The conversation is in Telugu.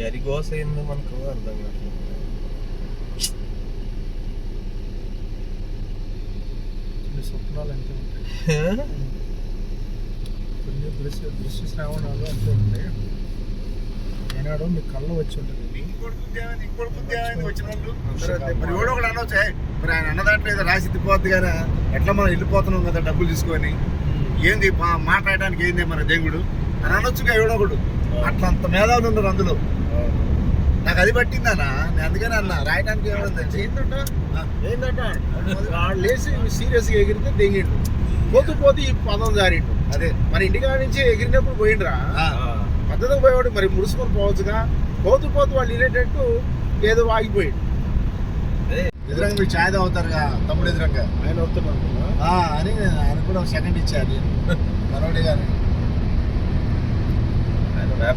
అరిగోస ఏందో మనకు అర్థం కావట్లేదు. కొన్ని స్వప్నాలు అంతే ఉంటాయి, కొన్ని దృశ్య శ్రావణాలు అంతే ఉంటాయి. ఏనాడో మీ కళ్ళు వచ్చి ఉంటుంది. వచ్చిన వాళ్ళు మరి ఎవడో ఒకటి అనొచ్చా, మరి ఆయన అన్న దాంట్లో ఏదో రాసి తిప్పవద్దు కానీ ఎట్లా మనం వెళ్ళిపోతున్నాం కదా డబ్బులు తీసుకొని, ఏంది మాట్లాడడానికి ఏంది మన దేవుడు అని అనొచ్చుగా ఎవడో ఒకడు. అట్లా అంత మేధావులు ఉన్నారు అందులో. నాకు అది పట్టిందన్నా, నేను అందుకని అన్న రాయడానికి ఏమైందంటే ఏంటంటే వాళ్ళు లేచి సీరియస్గా ఎగిరితే దెంగిండు, పోతూ పోతూ ఈ పదం జారిండు. అదే మన ఇంటికాడ నుంచి ఎగిరినప్పుడు పోయిండ్రా, పద్ధతికి పోయేవాడు మరి ముడుచుకొని పోవచ్చుగా. పోతూ పోతూ వాళ్ళు వినేటట్టు ఏదో ఆగిపోయాడు. ఎదురంగా మీరు ఛాయ్ తాగుతారుగా తమ్ముడు ఎదురంగా ఆయన వస్తున్నాడు అని ఆయన కూడా సెకండ్ ఇచ్చారు మనోడి గారు. ఆయన